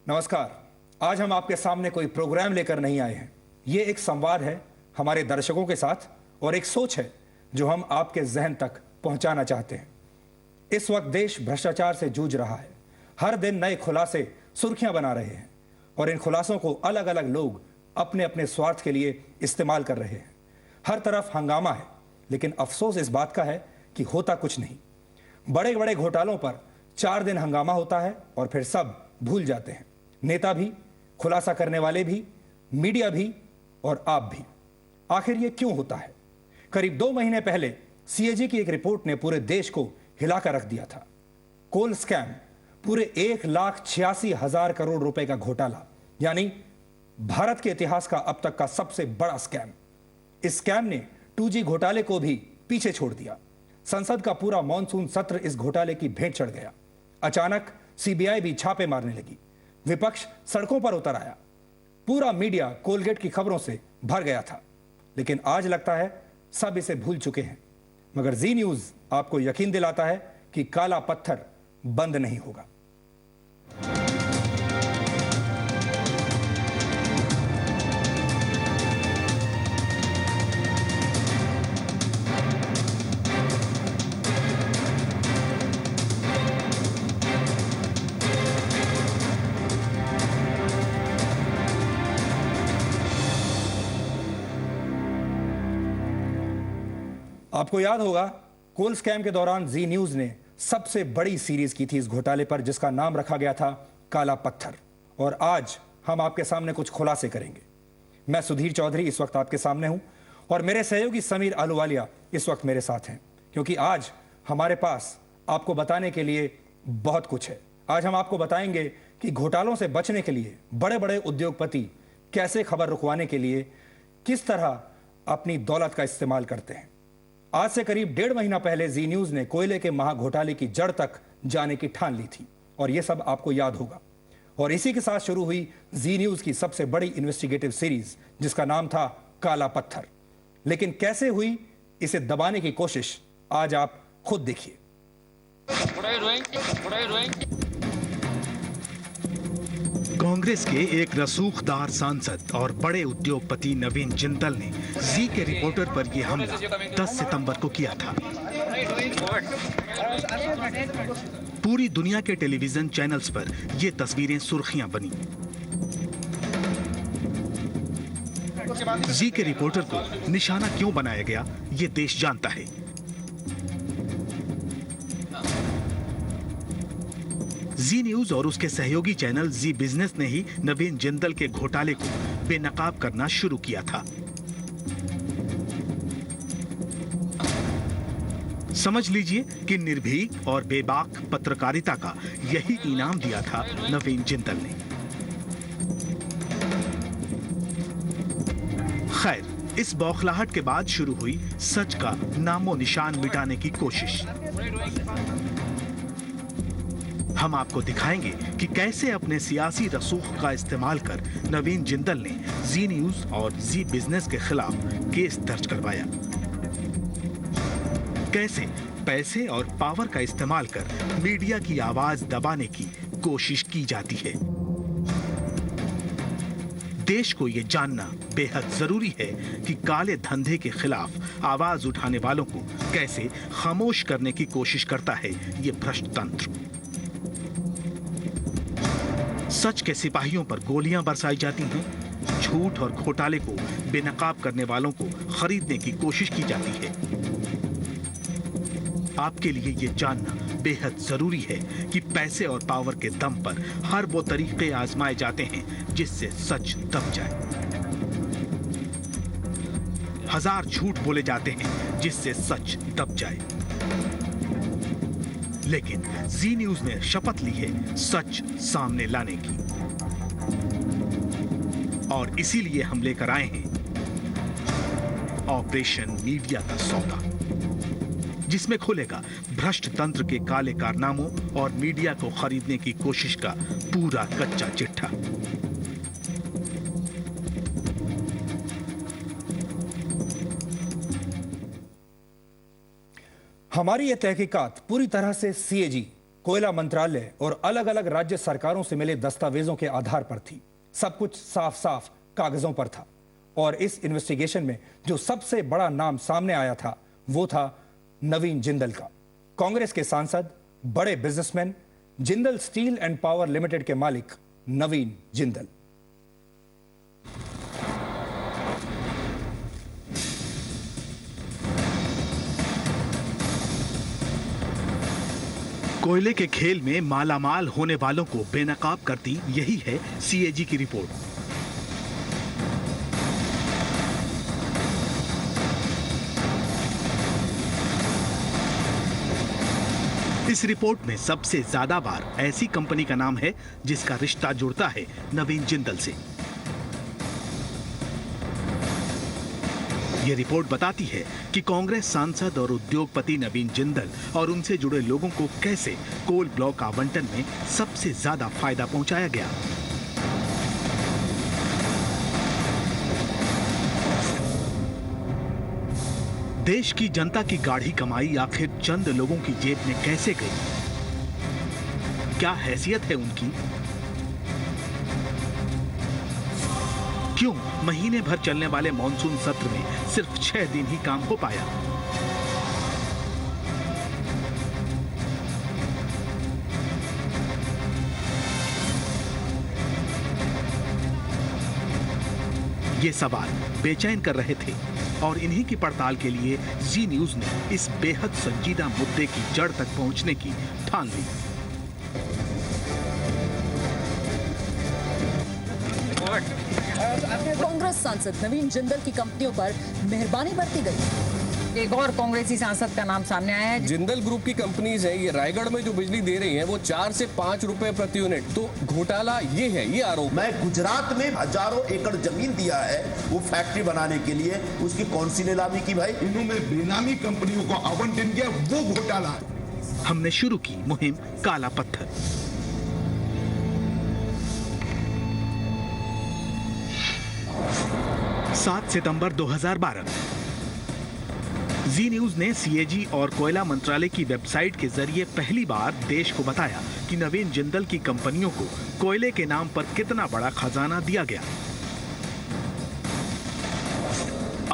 नमस्कार। आज हम आपके सामने कोई प्रोग्राम लेकर नहीं आए हैं। ये एक संवाद है हमारे दर्शकों के साथ और एक सोच है जो हम आपके जहन तक पहुंचाना चाहते हैं। इस वक्त देश भ्रष्टाचार से जूझ रहा है। हर दिन नए खुलासे सुर्खियां बना रहे हैं और इन खुलासों को अलग अलग लोग अपने अपने स्वार्थ के लिए इस्तेमाल कर रहे हैं। हर तरफ हंगामा है, लेकिन अफसोस इस बात का है कि होता कुछ नहीं। बड़े बड़े घोटालों पर 4 दिन हंगामा होता है और फिर सब भूल जाते हैं। नेता भी, खुलासा करने वाले भी, मीडिया भी और आप भी। आखिर ये क्यों होता है? करीब 2 महीने पहले सीएजी की एक रिपोर्ट ने पूरे देश को हिलाकर रख दिया था। कोल स्कैम, पूरे 1,86,000 करोड़ रुपए का घोटाला, यानी भारत के इतिहास का अब तक का सबसे बड़ा स्कैम। इस स्कैम ने 2G घोटाले को भी पीछे छोड़ दिया। संसद का पूरा मॉनसून सत्र इस घोटाले की भेंट चढ़ गया। अचानक सीबीआई भी छापे मारने लगी। विपक्ष सड़कों पर उतर आया। पूरा मीडिया कोलगेट की खबरों से भर गया था। लेकिन आज लगता है सब इसे भूल चुके हैं। मगर जी न्यूज आपको यकीन दिलाता है कि काला पत्थर बंद नहीं होगा। आपको याद होगा, कोल स्कैम के दौरान जी न्यूज ने सबसे बड़ी सीरीज की थी इस घोटाले पर, जिसका नाम रखा गया था काला पत्थर। और आज हम आपके सामने कुछ खुलासे करेंगे। मैं सुधीर चौधरी इस वक्त आपके सामने हूं और मेरे सहयोगी समीर आलूवालिया इस वक्त मेरे साथ हैं, क्योंकि आज हमारे पास आपको बताने के लिए बहुत कुछ है। आज हम आपको बताएंगे कि घोटालों से बचने के लिए बड़े बड़े उद्योगपति कैसे खबर रुकवाने के लिए किस तरह अपनी दौलत का इस्तेमाल करते हैं। आज से करीब 1.5 महीना पहले जी न्यूज ने कोयले के महाघोटाले की जड़ तक जाने की ठान ली थी और यह सब आपको याद होगा। और इसी के साथ शुरू हुई जी न्यूज की सबसे बड़ी इन्वेस्टिगेटिव सीरीज, जिसका नाम था काला पत्थर। लेकिन कैसे हुई, इसे दबाने की कोशिश आज आप खुद देखिए। कांग्रेस के एक रसूखदार सांसद और बड़े उद्योगपति नवीन जिंदल ने जी के रिपोर्टर पर यह हमला 10 सितंबर को किया था। पूरी दुनिया के टेलीविजन चैनल्स पर ये तस्वीरें सुर्खियां बनी। जी के रिपोर्टर को निशाना क्यों बनाया गया, ये देश जानता है। जी न्यूज और उसके सहयोगी चैनल जी बिजनेस ने ही नवीन जिंदल के घोटाले को बेनकाब करना शुरू किया था। समझ लीजिए कि निर्भीक और बेबाक पत्रकारिता का यही इनाम दिया था नवीन जिंदल ने। खैर, इस बौखलाहट के बाद शुरू हुई सच का नामो निशान मिटाने की कोशिश। हम आपको दिखाएंगे कि कैसे अपने सियासी रसूख का इस्तेमाल कर नवीन जिंदल ने जी न्यूज और जी बिजनेस के खिलाफ केस दर्ज करवाया। कैसे पैसे और पावर का इस्तेमाल कर मीडिया की आवाज दबाने की कोशिश की जाती है। देश को यह जानना बेहद जरूरी है कि काले धंधे के खिलाफ आवाज उठाने वालों को कैसे खामोश करने की कोशिश करता है ये भ्रष्ट तंत्र। सच के सिपाहियों पर गोलियां बरसाई जाती हैं। झूठ और घोटाले को बेनकाब करने वालों को खरीदने की कोशिश की जाती है। आपके लिए यह जानना बेहद जरूरी है कि पैसे और पावर के दम पर हर वो तरीके आजमाए जाते हैं जिससे सच दब जाए। हजार झूठ बोले जाते हैं जिससे सच दब जाए। लेकिन जी न्यूज ने शपथ ली है सच सामने लाने की, और इसीलिए हम लेकर आए हैं ऑपरेशन मीडिया का सौदा, जिसमें खुलेगा भ्रष्ट तंत्र के काले कारनामों और मीडिया को खरीदने की कोशिश का पूरा कच्चा चिट्ठा। हमारी यह तहकीकात पूरी तरह से सीएजी कोयला मंत्रालय और अलग अलग राज्य सरकारों से मिले दस्तावेजों के आधार पर थी। सब कुछ साफ साफ कागजों पर था। और इस इन्वेस्टिगेशन में जो सबसे बड़ा नाम सामने आया था वो था नवीन जिंदल का। कांग्रेस के सांसद, बड़े businessman, Jindal steel and power limited के मालिक नवीन जिंदल। कोयले के खेल में मालामाल होने वालों को बेनकाब करती यही है सीएजी की रिपोर्ट। इस रिपोर्ट में सबसे ज्यादा बार ऐसी कंपनी का नाम है जिसका रिश्ता जुड़ता है नवीन जिंदल से। ये रिपोर्ट बताती है कि कांग्रेस सांसद और उद्योगपति नवीन जिंदल और उनसे जुड़े लोगों को कैसे कोल ब्लॉक आवंटन में सबसे ज्यादा फायदा पहुंचाया गया। देश की जनता की गाढ़ी कमाई आखिर चंद लोगों की जेब में कैसे गई? क्या हैसियत है उनकी? क्यों महीने भर चलने वाले मॉनसून सत्र में सिर्फ 6 दिन ही काम हो पाया? ये सवाल बेचैन कर रहे थे और इन्हीं की पड़ताल के लिए जी न्यूज ने इस बेहद संजीदा मुद्दे की जड़ तक पहुंचने की ठान ली। कांग्रेस सांसद नवीन जिंदल की कंपनियों पर मेहरबानी बरती गई। एक और कांग्रेसी सांसद का नाम सामने आया है। जिंदल ग्रुप की कंपनीज है, ये रायगढ़ में जो बिजली दे रही हैं वो 4 से 5 रुपए प्रति यूनिट। तो घोटाला ये है, ये आरोप। मैं गुजरात में हजारों एकड़ जमीन दिया है वो फैक्ट्री बनाने के लिए, उसकी कौन सी नीलामी की भाई? इन्होंने बेनामी कंपनियों को आवंटन किया, वो घोटाला। हमने शुरू की मुहिम काला पत्थर। सात सितंबर 2012 जी न्यूज ने सीएजी और कोयला मंत्रालय की वेबसाइट के जरिए पहली बार देश को बताया कि नवीन जिंदल की कंपनियों को कोयले के नाम पर कितना बड़ा खजाना दिया गया।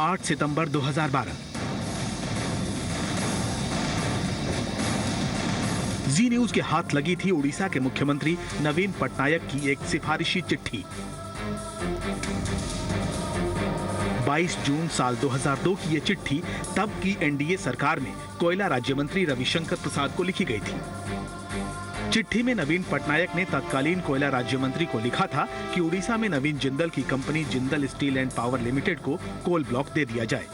8 सितंबर 2012 जी न्यूज के हाथ लगी थी उड़ीसा के मुख्यमंत्री नवीन पटनायक की एक सिफारिशी चिट्ठी। 22 जून साल 2002 की ये चिट्ठी तब की एनडीए सरकार में कोयला राज्य मंत्री रविशंकर प्रसाद को लिखी गई थी। चिट्ठी में नवीन पटनायक ने तत्कालीन कोयला राज्य मंत्री को लिखा था कि उड़ीसा में नवीन जिंदल की company Jindal steel and power limited को कोल ब्लॉक दे दिया जाए।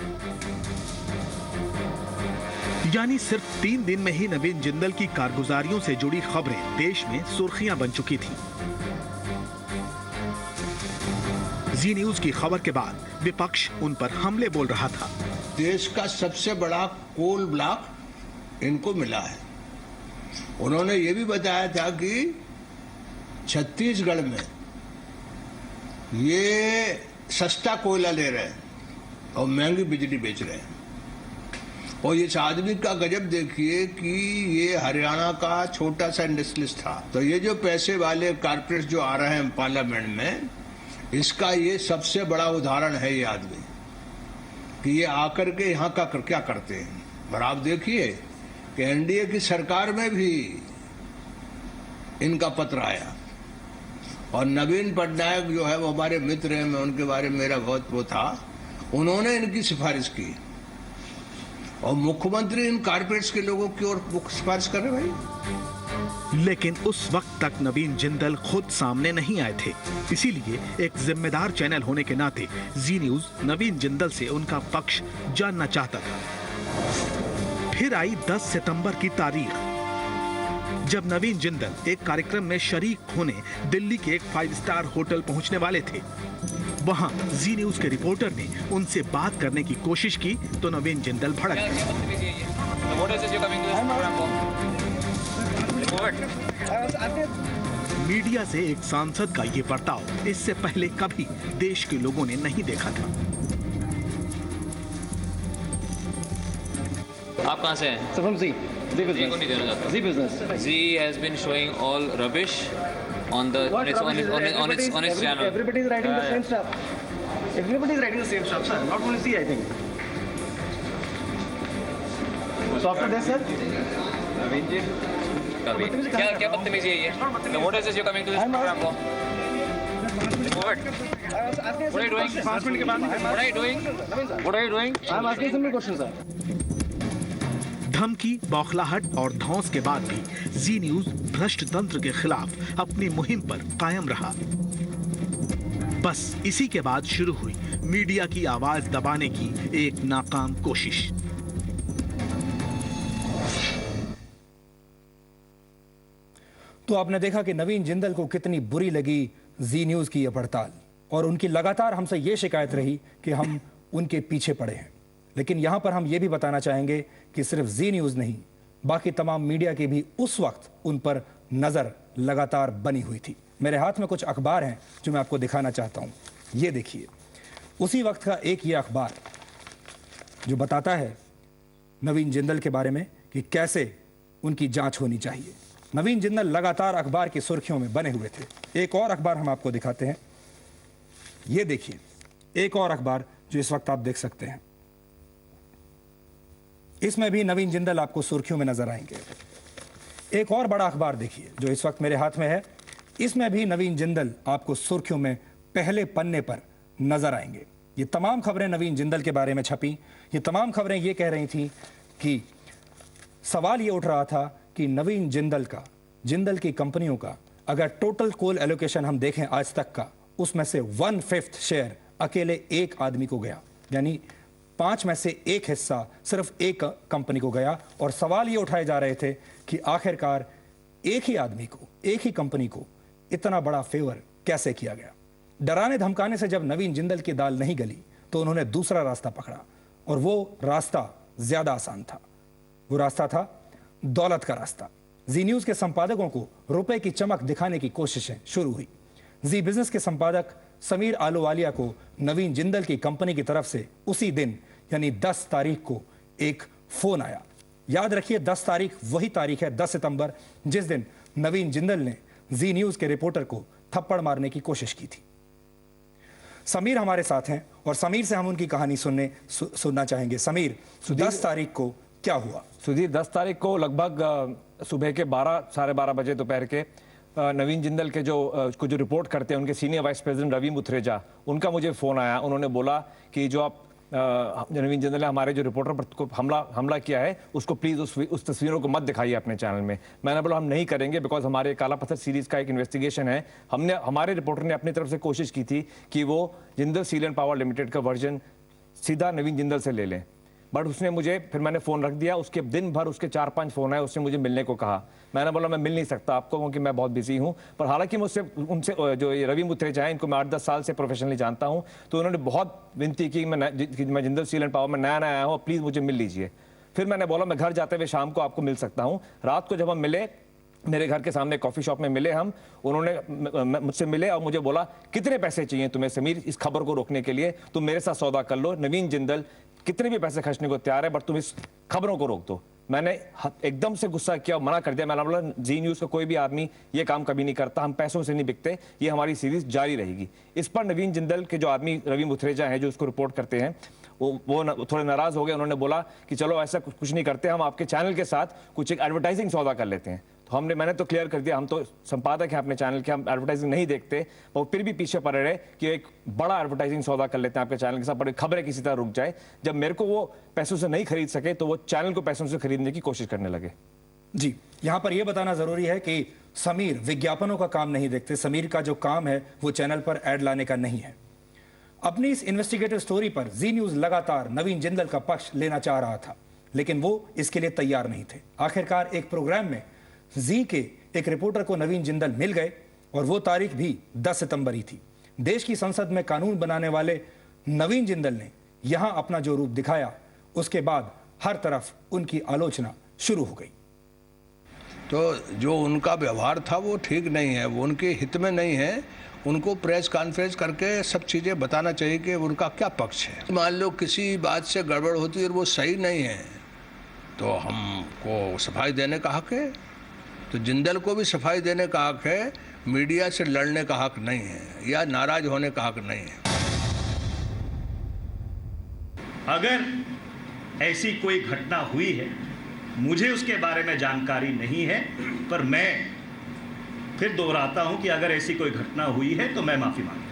यानी सिर्फ 3 दिन में ही नवीन जिंदल की कारगुजारियों से जुड़ी खबरें देश में सुर्खियां बन चुकी थी। जी न्यूज की खबर के बाद विपक्ष उन पर हमले बोल रहा था। देश का सबसे बड़ा कोल ब्लॉक इनको मिला है। उन्होंने ये भी बताया था कि छत्तीसगढ़ में ये सस्ता कोयला ले रहे हैं और महंगी बिजली बेच रहे हैं। और इस आदमी का गजब देखिए कि ये हरियाणा का छोटा सा इंडस्ट्रियलिस्ट था। तो ये जो पैसे वाले कारपोरेट जो आ रहे हैं पार्लियामेंट में, इसका ये सबसे बड़ा उदाहरण है ये आदमी कि ये आकर के यहाँ का क्या करते हैं। और आप देखिए कि एनडीए की सरकार में भी इनका पत्र आया और नवीन पटनायक जो है वो हमारे मित्र हैं, मैं उनके बारे में मेरा बहुत वो था, उन्होंने इनकी सिफारिश की और मुख्यमंत्री इन कारपोरेट्स के लोगों की ओर सिफारिश कर रहे भाई। लेकिन उस वक्त तक नवीन जिंदल खुद सामने नहीं आए थे। इसीलिए एक जिम्मेदार चैनल होने के नाते जी न्यूज नवीन जिंदल से उनका पक्ष जानना चाहता था। फिर आई 10 सितंबर की तारीख, जब नवीन जिंदल एक कार्यक्रम में शरीक होने दिल्ली के एक 5 स्टार होटल पहुंचने वाले थे। वहां जी न्यूज के रिपोर्टर ने उनसे बात करने की कोशिश की तो नवीन जिंदल भड़क गए। मीडिया से एक सांसद का ये बर्ताव इससे पहले कभी देश के लोगों ने नहीं देखा था। आप कहां से हैं? सफम Singh. Zee has been showing all rubbish on its channel. Everybody is writing the same stuff. Everybody is writing the same stuff, sir. Not only Zee, I think. So after this, sir. क्या बदतमीजी है ये? What is this? You're coming to this program for? What are you doing? 5 minute के बाद. What are you doing? What are you doing? I'm asking simple question, sir. धमकी, बौखलाहट और धौंस के बाद भी जी न्यूज भ्रष्ट तंत्र के खिलाफ अपनी मुहिम पर कायम रहा। बस इसी के बाद शुरू हुई मीडिया की आवाज दबाने की एक नाकाम कोशिश। तो आपने देखा कि नवीन जिंदल को कितनी बुरी लगी जी न्यूज की यह पड़ताल, और उनकी लगातार हमसे यह शिकायत रही कि हम उनके पीछे पड़े हैं। लेकिन यहां पर हम यह भी बताना चाहेंगे कि सिर्फ जी न्यूज नहीं, बाकी तमाम मीडिया की भी उस वक्त उन पर नजर लगातार बनी हुई थी। मेरे हाथ में कुछ अखबार हैं जो मैं आपको दिखाना चाहता हूं। ये देखिए, उसी वक्त का एक ये अखबार जो बताता है नवीन जिंदल के बारे में कि कैसे उनकी जांच होनी चाहिए। नवीन जिंदल लगातार अखबार की सुर्खियों में बने हुए थे। एक और अखबार हम आपको दिखाते हैं। ये देखिए, एक और अखबार जो इस वक्त आप देख सकते हैं, इसमें भी नवीन जिंदल आपको सुर्खियों में नजर आएंगे। एक और बड़ा अखबार देखिए जो इस वक्त मेरे हाथ में है, इसमें भी नवीन जिंदल आपको सुर्खियों में पहले पन्ने पर नजर आएंगे। ये तमाम खबरें नवीन जिंदल के बारे में छपी। ये तमाम खबरें ये कह रही थी कि सवाल ये उठ रहा था कि नवीन जिंदल का, जिंदल की कंपनियों का अगर टोटल कोल एलोकेशन हम देखें आज तक का, उसमें से 1/5 शेयर अकेले एक आदमी को गया, यानी 5 में से 1 हिस्सा सिर्फ एक कंपनी को गया। और सवाल ये उठाए जा रहे थे कि आखिरकार एक ही आदमी को, एक ही कंपनी को इतना बड़ा फेवर कैसे किया गया। डराने धमकाने से जब नवीन जिंदल की दाल नहीं गली तो उन्होंने दूसरा रास्ता पकड़ा, और वो रास्ता ज्यादा आसान था। वो रास्ता था दौलत का रास्ता। जी न्यूज के संपादकों को रुपए की चमक दिखाने की कोशिशें शुरू हुई। जी बिजनेस के संपादक समीर आलूवालिया को नवीन जिंदल की कंपनी की तरफ से उसी दिन यानी 10 तारीख को एक फोन आया। याद रखिए 10 तारीख वही तारीख है, 10 सितंबर, जिस दिन नवीन जिंदल ने जी न्यूज के रिपोर्टर को थप्पड़ मारने की कोशिश की थी। समीर हमारे साथ हैं और समीर से हम उनकी कहानी सुनना चाहेंगे। समीर, 10 तारीख को क्या हुआ? सुधीर, 10 तारीख को लगभग सुबह के 12, साढ़े 12 बजे दोपहर के नवीन जिंदल के जो रिपोर्ट करते हैं उनके सीनियर वाइस प्रेसिडेंट रवि मुथरेजा, उनका मुझे फ़ोन आया। उन्होंने बोला कि जो आप नवीन जिंदल ने हमारे जो रिपोर्टर पर को हमला किया है उसको प्लीज़ उस तस्वीरों को मत दिखाइए अपने चैनल में। मैंने बोला हम नहीं करेंगे, बिकॉज हमारे काला पत्थर सीरीज़ का एक इन्वेस्टिगेशन है। हमारे रिपोर्टर ने अपनी तरफ से कोशिश की थी कि वो Jindal steel and power limited का वर्जन सीधा नवीन जिंदल से ले लें, बट उसने मुझे, फिर मैंने फ़ोन रख दिया। उसके दिन भर उसके 4-5 फ़ोन आए, उसने मुझे मिलने को कहा। मैंने बोला मैं मिल नहीं सकता आपको क्योंकि मैं बहुत बिजी हूँ। पर हालांकि मुझसे उनसे जो ये रवि मुथरेजा हैं, इनको मैं 8-10 साल से प्रोफेशनली जानता हूँ, तो उन्होंने बहुत विनती की मैं जिंदल स्टील एंड पावर में नया आया हूँ, प्लीज़ मुझे मिल लीजिए। फिर मैंने बोला मैं घर जाते हुए शाम को आपको मिल सकता हूँ। रात को जब हम मिले, मेरे घर के सामने कॉफ़ी शॉप में मिले हम, उन्होंने मुझसे मिले और मुझे बोला कितने पैसे चाहिए तुम्हें समीर इस खबर को रोकने के लिए, तुम मेरे साथ सौदा कर लो, नवीन जिंदल कितने भी पैसे खर्चने को तैयार है, बट तुम इस खबरों को रोक दो। मैंने एकदम से गुस्सा किया, मना कर दिया। मैंने बोला जी न्यूज़ का कोई भी आदमी ये काम कभी नहीं करता, हम पैसों से नहीं बिकते, ये हमारी सीरीज जारी रहेगी। इस पर नवीन जिंदल के जो आदमी रवि मुथरेजा हैं जो उसको रिपोर्ट करते हैं, वो थोड़े नाराज हो गए। उन्होंने बोला कि चलो ऐसा कुछ नहीं करते, हम आपके चैनल के साथ कुछ एक एडवर्टाइजिंग सौदा कर लेते हैं। तो मैंने तो क्लियर कर दिया, हम तो संपादक हैं अपने चैनल के, हम एडवर्टाइजिंग नहीं देखते। और फिर भी पीछे पड़े रहे कि एक बड़ा एडवर्टाइजिंग सौदा कर लेते हैं आपके चैनल के साथ, बड़ी खबरें किसी तरह रुक जाए। जब मेरे को वो पैसों से नहीं खरीद सके तो वो चैनल को पैसों से खरीदने की कोशिश करने लगे। जी, यहां पर यह बताना जरूरी है कि समीर विज्ञापनों का काम नहीं देखते। समीर का जो काम है वो चैनल पर ऐड लाने का नहीं है। अपनी इस इन्वेस्टिगेटिव स्टोरी पर जी न्यूज लगातार नवीन जिंदल का पक्ष लेना चाह रहा था, लेकिन वो इसके लिए तैयार नहीं थे। आखिरकार एक प्रोग्राम में जी के एक रिपोर्टर को नवीन जिंदल मिल गए और वो तारीख भी 10 सितंबर ही थी। देश की संसद में कानून बनाने वाले नवीन जिंदल ने यहां अपना जो रूप दिखाया, उसके बाद हर तरफ उनकी आलोचना शुरू हो गई। तो जो उनका व्यवहार था वो ठीक नहीं है, वो उनके हित में नहीं है। उनको प्रेस कॉन्फ्रेंस करके सब चीज़ें बताना चाहिए कि उनका क्या पक्ष है। मान लो किसी बात से गड़बड़ होती है और वो सही नहीं है तो हमको सफाई देने का हक है। तो जिंदल को भी सफाई देने का हक है, मीडिया से लड़ने का हक नहीं है या नाराज होने का हक नहीं है। अगर ऐसी कोई घटना हुई है, मुझे उसके बारे में जानकारी नहीं है, पर मैं फिर दोहराता हूं कि अगर ऐसी कोई घटना हुई है तो मैं माफी मांगता हूं।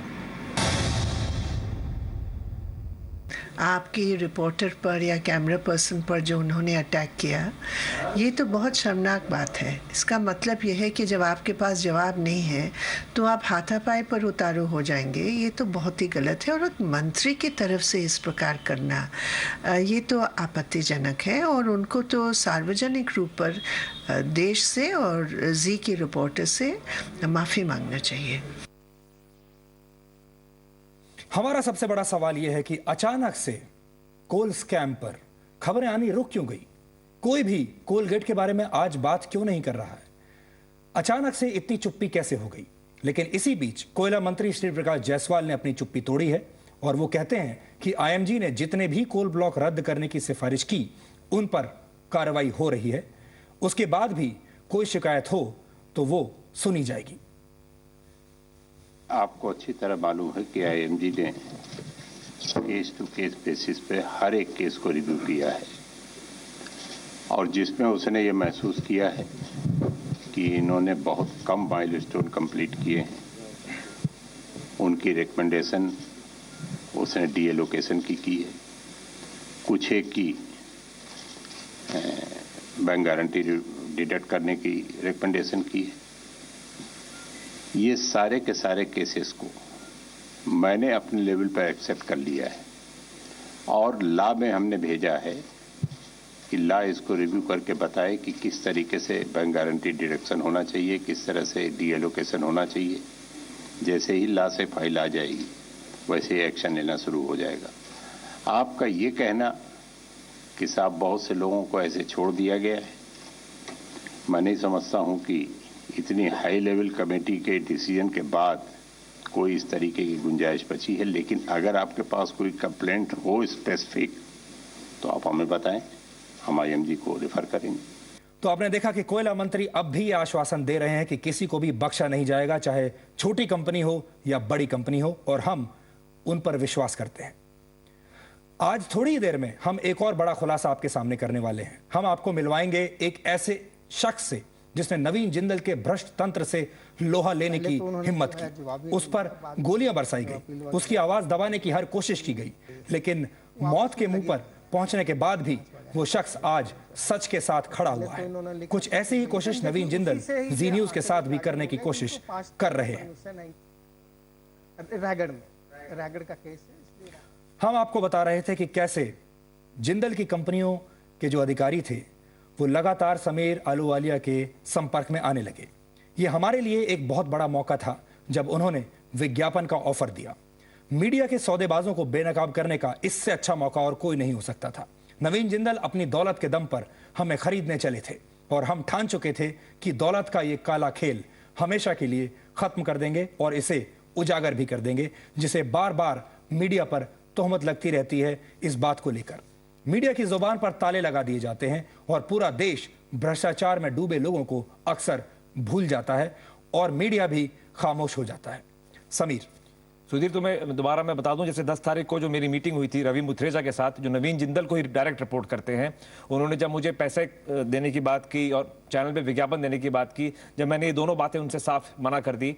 आपकी रिपोर्टर पर या कैमरा पर्सन पर जो उन्होंने अटैक किया, ये तो बहुत शर्मनाक बात है। इसका मतलब ये है कि जब आपके पास जवाब नहीं है तो आप हाथापाई पर उतारू हो जाएंगे। ये तो बहुत ही गलत है और एक मंत्री की तरफ से इस प्रकार करना ये तो आपत्तिजनक है और उनको तो सार्वजनिक रूप पर देश से और जी की रिपोर्टर से माफ़ी मांगना चाहिए। हमारा सबसे बड़ा सवाल यह है कि अचानक से कोल स्कैम पर खबरें आनी रुक क्यों गई? कोई भी कोलगेट के बारे में आज बात क्यों नहीं कर रहा है? अचानक से इतनी चुप्पी कैसे हो गई? लेकिन इसी बीच कोयला मंत्री श्री प्रकाश जायसवाल ने अपनी चुप्पी तोड़ी है और वो कहते हैं कि आईएमजी ने जितने भी कोल ब्लॉक रद्द करने की सिफारिश की उन पर कार्रवाई हो रही है। उसके बाद भी कोई शिकायत हो तो वो सुनी जाएगी। आपको अच्छी तरह मालूम है कि आईएमजी ने केस टू केस बेसिस पे हर एक केस को रिव्यू किया है और जिसमें उसने ये महसूस किया है कि इन्होंने बहुत कम माइलस्टोन कंप्लीट किए हैं, उनकी रिकमेंडेशन उसने डीएलोकेशन की है, कुछ एक की बैंक गारंटी डिडक्ट करने की रिकमेंडेशन की है। ये सारे के सारे केसेस को मैंने अपने लेवल पर एक्सेप्ट कर लिया है और लॉ में हमने भेजा है कि लॉ इसको रिव्यू करके बताए कि किस तरीके से बैंक गारंटी डिडक्शन होना चाहिए, किस तरह से डीएलोकेशन होना चाहिए। जैसे ही लॉ से फाइल आ जाएगी वैसे ही एक्शन लेना शुरू हो जाएगा। आपका ये कहना कि साहब बहुत से लोगों को ऐसे छोड़ दिया गया है, मैं नहीं समझता हूँ कि इतनी हाई लेवल कमेटी के डिसीजन के बाद कोई इस तरीके की गुंजाइश बची है। लेकिन अगर आपके पास कोई कंप्लेंट हो स्पेसिफिक तो आप हमें बताएं, हम आईएमजी को रेफर करेंगे। तो आपने देखा कि कोयला मंत्री अब भी आश्वासन दे रहे हैं कि किसी को भी बख्शा नहीं जाएगा, चाहे छोटी कंपनी हो या बड़ी कंपनी हो, और हम उन पर विश्वास करते हैं। आज थोड़ी ही देर में हम एक और बड़ा खुलासा आपके सामने करने वाले हैं। हम आपको मिलवाएंगे एक ऐसे शख्स से जिसने नवीन जिंदल के भ्रष्ट तंत्र से लोहा लेने की हिम्मत की। उस पर गोलियां बरसाई गई, उसकी आवाज दबाने की हर कोशिश की गई, लेकिन मौत के मुंह पर पहुंचने के बाद भी वो शख्स आज सच के साथ खड़ा हुआ है। कुछ ऐसी ही कोशिश नवीन जिंदल जी न्यूज के साथ भी करने की कोशिश कर रहे हैं। रायगढ़ का केस है। हम आपको बता रहे थे कि कैसे जिंदल की कंपनियों के जो अधिकारी थे वो लगातार समीर अहलूवालिया के संपर्क में आने लगे। ये हमारे लिए एक बहुत बड़ा मौका था जब उन्होंने विज्ञापन का ऑफर दिया। मीडिया के सौदेबाजों को बेनकाब करने का इससे अच्छा मौका और कोई नहीं हो सकता था। नवीन जिंदल अपनी दौलत के दम पर हमें खरीदने चले थे और हम ठान चुके थे कि दौलत का ये काला खेल हमेशा के लिए खत्म कर देंगे और इसे उजागर भी कर देंगे, जिसे बार बार मीडिया पर तोहमत लगती रहती है। इस बात को लेकर मीडिया की जुबान पर ताले लगा दिए जाते हैं और पूरा देश भ्रष्टाचार में डूबे लोगों को अक्सर भूल जाता है और मीडिया भी खामोश हो जाता है। समीर, सुधीर, तुम्हें दोबारा मैं बता दूं, जैसे 10 तारीख को जो मेरी मीटिंग हुई थी रवि मुथरेजा के साथ, जो नवीन जिंदल को ही डायरेक्ट रिपोर्ट करते हैं, उन्होंने जब मुझे पैसे देने की बात की और चैनल पे विज्ञापन देने की बात की, जब मैंने ये दोनों बातें उनसे साफ मना कर दी,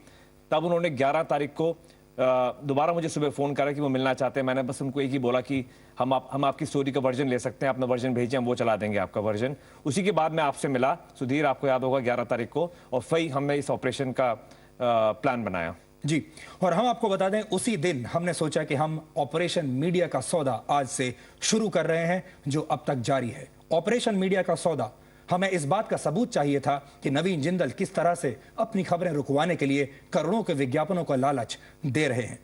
तब उन्होंने 11 तारीख को दोबारा मुझे सुबह फ़ोन करा कि वो मिलना चाहते हैं। मैंने बस उनको एक ही बोला कि हम आपकी स्टोरी का वर्जन ले सकते हैं, अपना वर्जन भेजिए, हम वो चला देंगे आपका वर्जन। उसी के बाद मैं आपसे मिला, सुधीर, आपको याद होगा 11 तारीख को, और फिर हमने इस ऑपरेशन का प्लान बनाया। जी, और हम आपको बता दें उसी दिन हमने सोचा कि हम ऑपरेशन मीडिया का सौदा आज से शुरू कर रहे हैं, जो अब तक जारी है। ऑपरेशन मीडिया का सौदा, हमें इस बात का सबूत चाहिए था कि नवीन जिंदल किस तरह से अपनी खबरें रुकवाने के लिए करोड़ों के विज्ञापनों का लालच दे रहे हैं।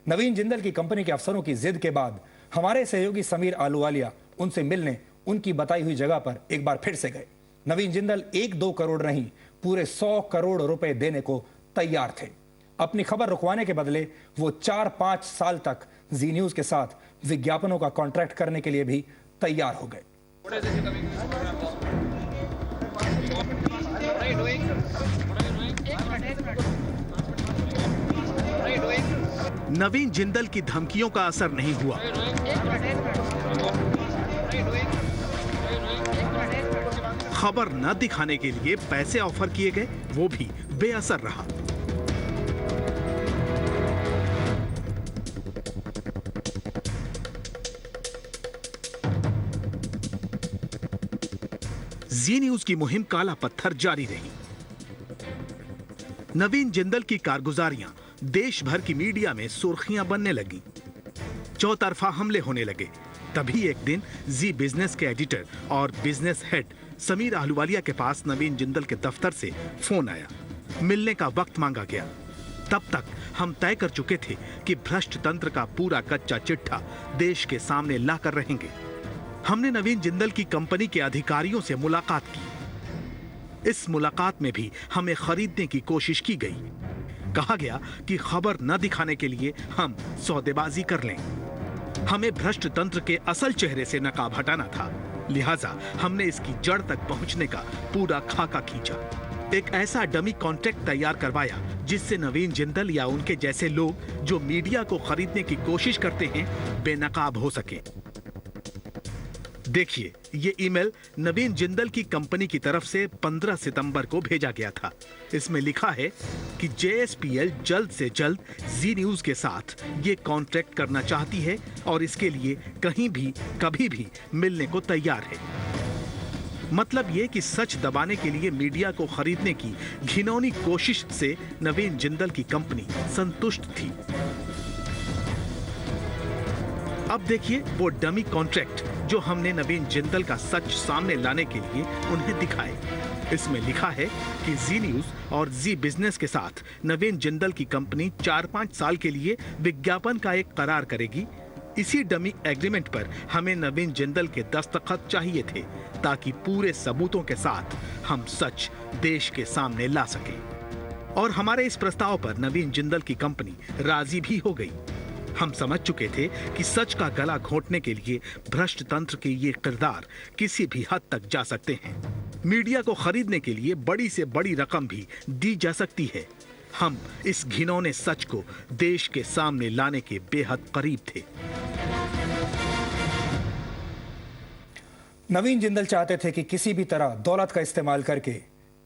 नवीन जिंदल की कंपनी के अफसरों की जिद के बाद हमारे सहयोगी समीर अहलूवालिया उनसे मिलने उनकी बताई हुई जगह पर एक बार फिर से गए। नवीन जिंदल 1-2 करोड़ नहीं, पूरे 100 करोड़ रुपए देने को तैयार थे। अपनी खबर रुकवाने के बदले वो 4-5 साल तक जी न्यूज के साथ विज्ञापनों का कॉन्ट्रैक्ट करने के लिए भी तैयार हो गए। नवीन जिंदल की धमकियों का असर नहीं हुआ। खबर न दिखाने के लिए पैसे ऑफर किए गए, वो भी बेअसर रहा। जी न्यूज की मुहिम काला पत्थर जारी रही। नवीन जिंदल की कारगुजारियां देश भर की मीडिया में सुर्खियां बनने लगी, चौतरफा हमले होने लगे। तभी एक दिन जी बिजनेस के एडिटर और बिजनेस हेड समीर अहलूवालिया के पास नवीन जिंदल के दफ्तर से फोन आया। मिलने का वक्त मांगा गया। तब तक हम तय कर चुके थे कि भ्रष्ट तंत्र का पूरा कच्चा चिट्ठा देश के सामने लाकर रहेंगे। हमने नवीन जिंदल की कंपनी के अधिकारियों से मुलाकात की। इस मुलाकात में भी हमें खरीदने की कोशिश की गई। कहा गया कि खबर न दिखाने के लिए हम सौदेबाजी कर लें। हमें भ्रष्ट तंत्र के असल चेहरे से नकाब हटाना था, लिहाजा हमने इसकी जड़ तक पहुंचने का पूरा खाका खींचा। एक ऐसा डमी कॉन्ट्रैक्ट तैयार करवाया जिससे नवीन जिंदल या उनके जैसे लोग जो मीडिया को खरीदने की कोशिश करते हैं, बेनकाब हो सके। देखिए, ये ईमेल नवीन जिंदल की कंपनी की तरफ से 15 सितंबर को भेजा गया था। इसमें लिखा है कि JSPL जल्द से जल्द जी न्यूज के साथ ये कॉन्ट्रैक्ट करना चाहती है और इसके लिए कहीं भी कभी भी मिलने को तैयार है। मतलब ये कि सच दबाने के लिए मीडिया को खरीदने की घिनौनी कोशिश से नवीन जिंदल की कंपनी संतुष्ट थी। अब देखिए वो डमी कॉन्ट्रैक्ट जो हमने नवीन जिंदल का सच सामने लाने के लिए उन्हें दिखाए। इसमें लिखा है कि जी न्यूज और जी बिजनेस के साथ नवीन जिंदल की कंपनी 4-5 साल के लिए विज्ञापन का एक करार करेगी। इसी डमी एग्रीमेंट पर हमें नवीन जिंदल के दस्तखत चाहिए थे ताकि पूरे सबूतों के साथ हम सच देश के सामने ला सकें। और हमारे इस प्रस्ताव पर नवीन जिंदल की कंपनी राजी भी हो गई। हम समझ चुके थे कि सच का गला घोंटने के लिए भ्रष्ट तंत्र के ये किरदार किसी भी हद तक जा सकते हैं। मीडिया को खरीदने के लिए बड़ी से बड़ी रकम भी दी जा सकती है। हम इस घिनौने सच को देश के सामने लाने के बेहद करीब थे। नवीन जिंदल चाहते थे कि किसी भी तरह दौलत का इस्तेमाल करके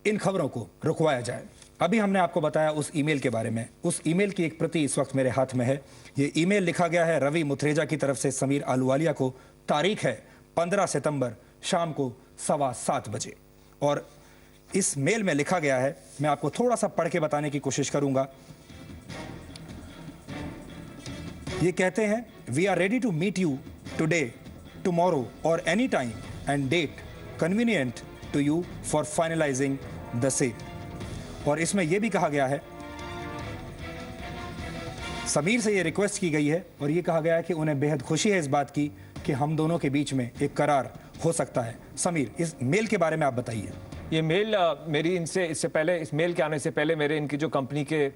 इन खबरों को रुकवाया जाए। अभी हमने आपको बताया उस ईमेल के बारे में। उस ईमेल की एक प्रति इस वक्त मेरे हाथ में है। ये ईमेल लिखा गया है रवि मुथरेजा की तरफ से समीर अहलूवालिया को। तारीख है 15 सितंबर शाम को 7:15 बजे। और इस मेल में लिखा गया है, मैं आपको थोड़ा सा पढ़ के बताने की कोशिश करूंगा। ये कहते हैं, we are ready to meet you today, tomorrow और any time and date convenient to you for finalising the sale. और इसमें यह भी कहा गया है, समीर से यह रिक्वेस्ट की गई है और यह कहा गया है कि उन्हें बेहद खुशी है इस बात की कि हम दोनों के बीच में एक करार हो सकता है। समीर, इस मेल के बारे में आप बताइए। ये मेल मेरी इससे पहले, इस मेल के आने से पहले मेरे इनकी जो कंपनी के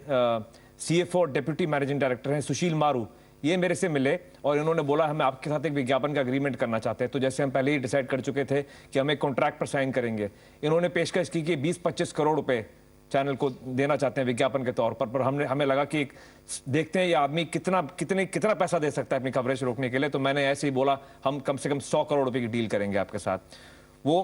CFO डेप्यूटी मैनेजिंग डायरेक्टर हैं सुशील मारू, ये मेरे से मिले और इन्होंने बोला हमें आपके साथ एक विज्ञापन का एग्रीमेंट करना चाहते हैं। तो जैसे हम पहले ही डिसाइड कर चुके थे कि हम एक कॉन्ट्रैक्ट पर साइन करेंगे। इन्होंने पेशकश की कि 20-25 करोड़ रुपए चैनल को देना चाहते हैं विज्ञापन के तौर पर हमें लगा कि देखते हैं ये आदमी कितना पैसा दे सकता है अपनी कवरेज रोकने के लिए। तो मैंने ऐसे ही बोला हम कम से कम 100 करोड़ रुपए की डील करेंगे आपके साथ। वो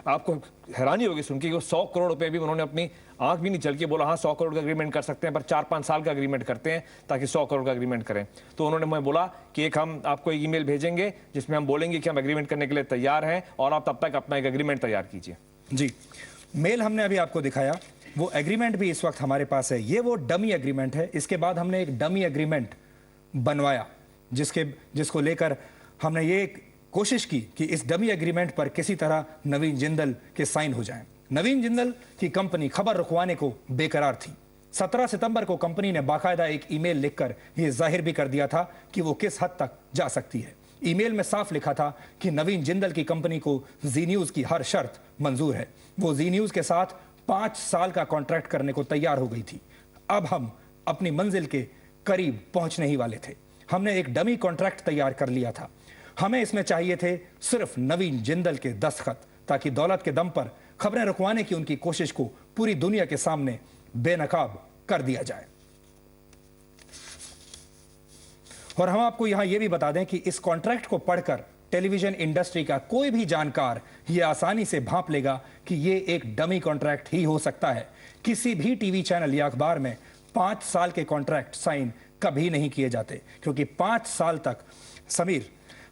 आपको हैरानी होगी सुन के, 100 करोड़ रुपए भी उन्होंने अपनी आंख भी नहीं चल के बोला हाँ 100 करोड़ का एग्रीमेंट कर सकते हैं, पर 4-5 साल का एग्रीमेंट करते हैं ताकि 100 करोड़ का एग्रीमेंट करें। तो उन्होंने मुझे बोला कि हम आपको एक ईमेल भेजेंगे जिसमें हम बोलेंगे कि हम एग्रीमेंट करने के लिए तैयार हैं और आप तब तक अपना एक एग्रीमेंट तैयार कीजिए। जी, मेल हमने अभी आपको दिखाया, वो एग्रीमेंट भी इस वक्त हमारे पास है। ये वो डमी एग्रीमेंट है। इसके बाद हमने एक डमी एग्रीमेंट बनवाया जिसको लेकर हमने ये कोशिश की कि इस डमी एग्रीमेंट पर किसी तरह नवीन जिंदल के साइन हो जाएं। नवीन जिंदल की कंपनी खबर रुकवाने को बेकरार थी। 17 सितंबर को कंपनी ने बाकायदा एक ईमेल लिखकर यह जाहिर भी कर दिया था कि वो किस हद तक जा सकती है। ईमेल में साफ लिखा था कि नवीन जिंदल की कंपनी को जी न्यूज की हर शर्त मंजूर है। वो जी न्यूज के साथ 5 साल का कॉन्ट्रैक्ट करने को तैयार हो गई थी। अब हम अपनी मंजिल के करीब पहुंचने ही वाले थे। हमने एक डमी कॉन्ट्रैक्ट तैयार कर लिया था। हमें इसमें चाहिए थे सिर्फ नवीन जिंदल के दस्तखत, ताकि दौलत के दम पर खबरें रुकवाने की उनकी कोशिश को पूरी दुनिया के सामने बेनकाब कर दिया जाए। और हम आपको यहां यह भी बता दें कि इस कॉन्ट्रैक्ट को पढ़कर टेलीविजन इंडस्ट्री का कोई भी जानकार यह आसानी से भांप लेगा कि यह एक डमी कॉन्ट्रैक्ट ही हो सकता है। किसी भी टीवी चैनल या अखबार में 5 साल के कॉन्ट्रैक्ट साइन कभी नहीं किए जाते, क्योंकि 5 साल तक, समीर,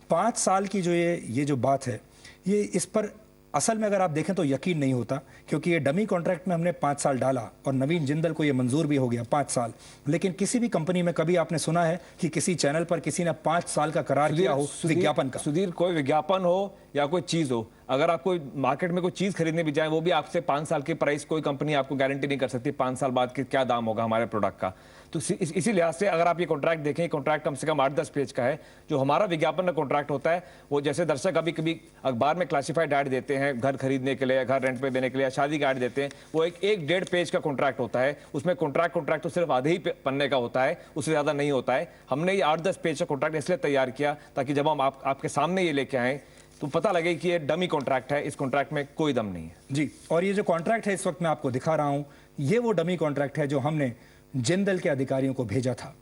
5 साल की जो ये जो बात है, ये इस पर असल में अगर आप देखें तो यकीन नहीं होता, क्योंकि ये डमी कॉन्ट्रैक्ट में हमने 5 साल डाला और नवीन जिंदल को ये मंजूर भी हो गया 5 साल। लेकिन किसी भी कंपनी में कभी आपने सुना है कि किसी चैनल पर किसी ने 5 साल का करार किया हो विज्ञापन का? सुधीर, कोई विज्ञापन हो या कोई चीज हो, अगर आप कोई मार्केट में कोई चीज खरीदने भी जाए, वो भी आपसे 5 साल की प्राइस कोई कंपनी आपको गारंटी नहीं कर सकती 5 साल बाद कि क्या दाम होगा हमारे प्रोडक्ट का। तो इसी लिहाज से अगर आप ये कॉन्ट्रैक्ट देखें, कॉन्ट्रैक्ट कम से कम 8-10 पेज का है। जो हमारा विज्ञापन का कॉन्ट्रैक्ट होता है, वो जैसे दर्शक अभी कभी अखबार में क्लासिफाइड ऐड देते हैं घर खरीदने के लिए, घर रेंट पे देने के लिए, शादी का ऐड देते हैं, वो एक 1-1.5 पेज का कॉन्ट्रैक्ट होता है। उसमें कॉन्ट्रैक्ट तो सिर्फ आधे ही पन्ने का होता है, उससे ज्यादा नहीं होता है। हमने ये 8-10 पेज का कॉन्ट्रैक्ट इसलिए तैयार किया ताकि जब हम आपके सामने ये लेके आए तो पता लगे कि ये डमी कॉन्ट्रैक्ट है, इस कॉन्ट्रैक्ट में कोई दम नहीं है। जी, और ये जो कॉन्ट्रैक्ट है इस वक्त मैं आपको दिखा रहा हूं, ये वो डमी कॉन्ट्रैक्ट है जो हमने जिंदल के अधिकारियों को भेजा था।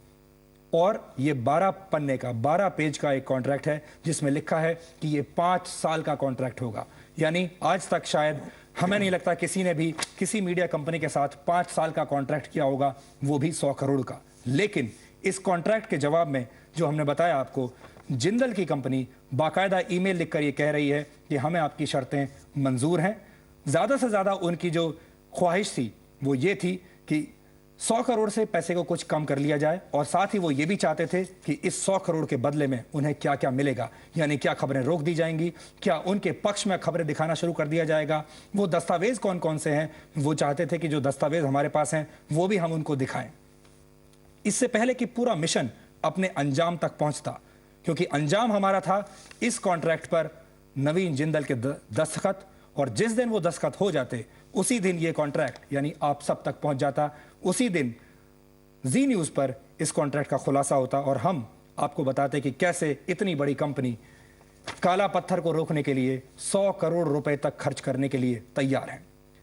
और ये 12 पन्ने का, 12 पेज का एक कॉन्ट्रैक्ट है जिसमें लिखा है कि ये 5 साल का कॉन्ट्रैक्ट होगा। यानी आज तक शायद हमें नहीं लगता किसी ने भी किसी मीडिया कंपनी के साथ 5 साल का कॉन्ट्रैक्ट किया होगा, वो भी 100 करोड़ का। लेकिन इस कॉन्ट्रैक्ट के जवाब में जो हमने बताया आपको, जिंदल की कंपनी बाकायदा ईमेल लिखकर ये कह रही है कि हमें आपकी शर्तें मंजूर हैं। ज़्यादा से ज़्यादा उनकी जो ख्वाहिश थी वो ये थी कि 100 करोड़ से पैसे को कुछ कम कर लिया जाए, और साथ ही वो ये भी चाहते थे कि इस 100 करोड़ के बदले में उन्हें क्या क्या मिलेगा, यानी क्या खबरें रोक दी जाएंगी, क्या उनके पक्ष में खबरें दिखाना शुरू कर दिया जाएगा, वो दस्तावेज कौन कौन से हैं, वो चाहते थे कि जो दस्तावेज हमारे पास हैं वो भी हम उनको दिखाएं। इससे पहले कि पूरा मिशन अपने अंजाम तक पहुंचता, क्योंकि अंजाम हमारा था इस कॉन्ट्रैक्ट पर नवीन जिंदल के दस्तखत, और जिस दिन वो दस्तखत हो जाते उसी दिन ये कॉन्ट्रैक्ट यानी आप सब तक पहुंच जाता। उसी दिन जी न्यूज़ पर इस कॉन्ट्रैक्ट का खुलासा होता और हम आपको बताते कि कैसे इतनी बड़ी कंपनी काला पत्थर को रोकने के लिए 100 करोड़ रुपए तक खर्च करने के लिए तैयार है।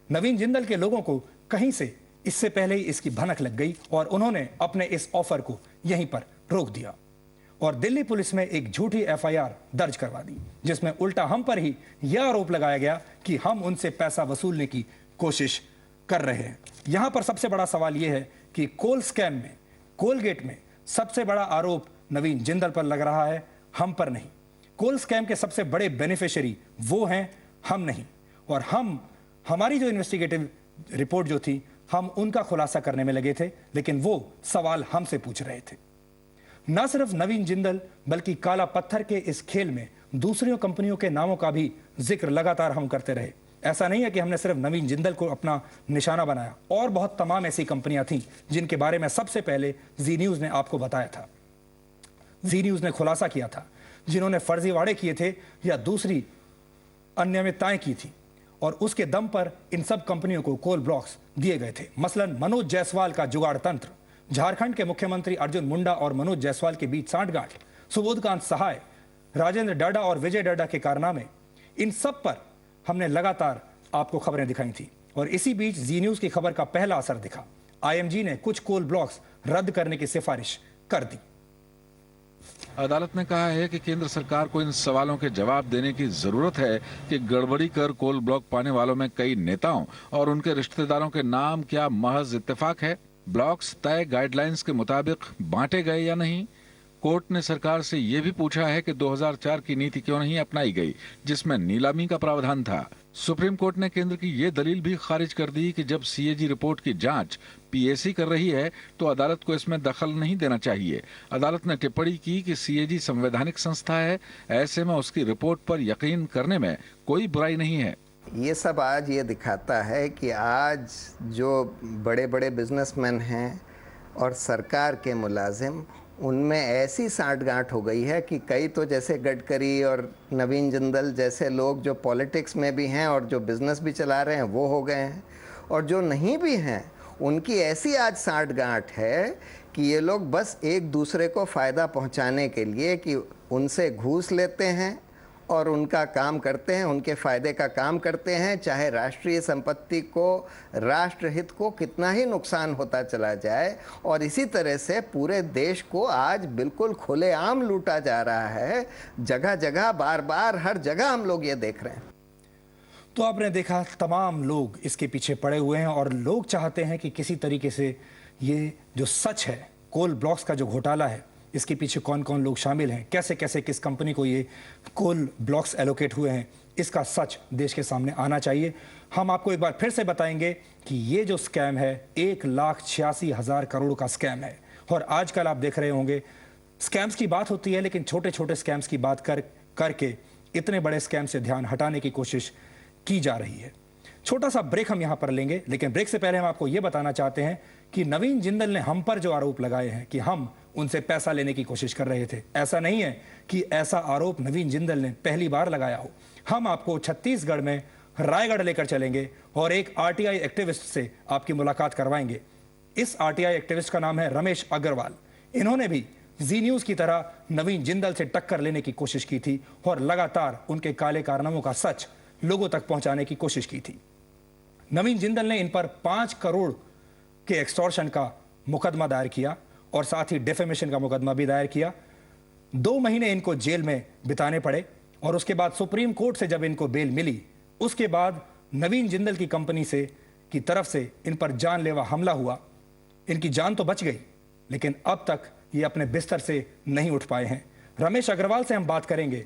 नवीन जिंदल के लोगों को कहीं से इससे पहले ही इसकी भनक लग गई और उन्होंने अपने इस ऑफर को यहीं पर रोक दिया और दिल्ली पुलिस में एक झूठी एफआईआर दर्ज करवा दी, जिसमें उल्टा हम पर ही यह आरोप लगाया गया कि हम उनसे पैसा वसूलने की कोशिश कर रहे हैं। यहां पर सबसे बड़ा सवाल यह है कि कोल स्कैम में, कोलगेट में सबसे बड़ा आरोप नवीन जिंदल पर लग रहा है, हम पर नहीं। कोल स्कैम के सबसे बड़े बेनिफिशियरी वो हैं, हम नहीं। और हमारी जो इन्वेस्टिगेटिव रिपोर्ट जो थी, हम उनका खुलासा करने में लगे थे, लेकिन वो सवाल हमसे पूछ रहे थे। न सिर्फ नवीन जिंदल बल्कि काला पत्थर के इस खेल में दूसरी कंपनियों के नामों का भी जिक्र लगातार हम करते रहे। ऐसा नहीं है कि हमने सिर्फ नवीन जिंदल को अपना निशाना बनाया, और बहुत तमाम ऐसी कंपनियां थीं जिनके बारे में सबसे पहले जी न्यूज़ ने आपको बताया था, जी न्यूज़ ने खुलासा किया था, जिन्होंने फर्जीवाड़े किए थे या दूसरी अनियमितताएं की थी, और उसके दम पर इन सब कंपनियों को कोल ब्लॉक्स दिए गए थे। मसलन मनोज जायसवाल का जुगाड़ तंत्र, झारखंड के मुख्यमंत्री अर्जुन मुंडा और मनोज जायसवाल के बीच सांठगांठ, सुबोधकांत सहाय, राजेंद्र डाडा और विजय डाडा के कारनामे, इन सब पर हमने लगातार आपको खबरें दिखाई थी। और इसी बीच जी न्यूज़ की खबर का पहला असर दिखा। आईएमजी ने कुछ कोल ब्लॉक्स रद्द करने की सिफारिश कर दी। अदालत ने कहा है कि केंद्र सरकार को इन सवालों के जवाब देने की जरूरत है कि गड़बड़ी कर कोल ब्लॉक पाने वालों में कई नेताओं और उनके रिश्तेदारों के नाम क्या महज इत्तेफाक है? ब्लॉक्स तय गाइडलाइंस के मुताबिक बांटे गए या नहीं? कोर्ट ने सरकार से यह भी पूछा है कि 2004 की नीति क्यों नहीं अपनाई गई, जिसमें नीलामी का प्रावधान था। सुप्रीम कोर्ट ने केंद्र की ये दलील भी खारिज कर दी कि जब सीएजी रिपोर्ट की जांच पीएसी कर रही है तो अदालत को इसमें दखल नहीं देना चाहिए। अदालत ने टिप्पणी की कि सीएजी संवैधानिक संस्था है, ऐसे में उसकी रिपोर्ट पर यकीन करने में कोई बुराई नहीं है। ये सब आज ये दिखाता है कि आज जो बड़े बड़े बिजनेसमैन हैं और सरकार के मुलाजिम, उनमें ऐसी सांठगांठ हो गई है कि कई तो जैसे गडकरी और नवीन जिंदल जैसे लोग जो पॉलिटिक्स में भी हैं और जो बिज़नेस भी चला रहे हैं वो हो गए हैं, और जो नहीं भी हैं उनकी ऐसी आज सांठगांठ है कि ये लोग बस एक दूसरे को फ़ायदा पहुंचाने के लिए कि उनसे घूस लेते हैं और उनका काम करते हैं, उनके फ़ायदे का काम करते हैं, चाहे राष्ट्रीय संपत्ति को, राष्ट्रहित को कितना ही नुकसान होता चला जाए। और इसी तरह से पूरे देश को आज बिल्कुल खुलेआम लूटा जा रहा है, जगह जगह, बार बार, हर जगह हम लोग ये देख रहे हैं। तो आपने देखा तमाम लोग इसके पीछे पड़े हुए हैं और लोग चाहते हैं कि किसी तरीके से ये जो सच है, कोल ब्लॉक्स का जो घोटाला है, इसके पीछे कौन कौन लोग शामिल हैं, कैसे कैसे किस कंपनी को ये कोल ब्लॉक्स एलोकेट हुए हैं, इसका सच देश के सामने आना चाहिए। हम आपको एक बार फिर से बताएंगे कि ये जो स्कैम है 1,86,000 करोड़ का स्कैम है। और आजकल आप देख रहे होंगे स्कैम्स की बात होती है, लेकिन छोटे छोटे स्कैम्स की बात करके इतने बड़े स्कैम से ध्यान हटाने की कोशिश की जा रही है। छोटा सा ब्रेक हम यहां पर लेंगे, लेकिन ब्रेक से पहले हम आपको यह बताना चाहते हैं कि नवीन जिंदल ने हम पर जो आरोप लगाए हैं कि हम उनसे पैसा लेने की कोशिश कर रहे थे, ऐसा नहीं है कि ऐसा आरोप नवीन जिंदल ने पहली बार लगाया हो। हम आपको छत्तीसगढ़ में रायगढ़ लेकर चलेंगे और एक आरटीआई एक्टिविस्ट से आपकी मुलाकात करवाएंगे। इस आरटीआई एक्टिविस्ट का नाम है रमेश अग्रवाल। इन्होंने भी जी न्यूज की तरह नवीन जिंदल से टक्कर लेने की कोशिश की थी और लगातार उनके काले कारनामों का सच लोगों तक पहुंचाने की कोशिश की थी। नवीन जिंदल ने इन पर 5 करोड़ के एक्सटॉर्शन का मुकदमा दायर किया और साथ ही डेफेमेशन का मुकदमा भी दायर किया। 2 महीने इनको जेल में बिताने पड़े और उसके बाद सुप्रीम कोर्ट से जब इनको बेल मिली, उसके बाद नवीन जिंदल की कंपनी की तरफ से इन पर जानलेवा हमला हुआ। इनकी जान तो बच गई, लेकिन अब तक ये अपने बिस्तर से नहीं उठ पाए हैं। रमेश अग्रवाल से हम बात करेंगे।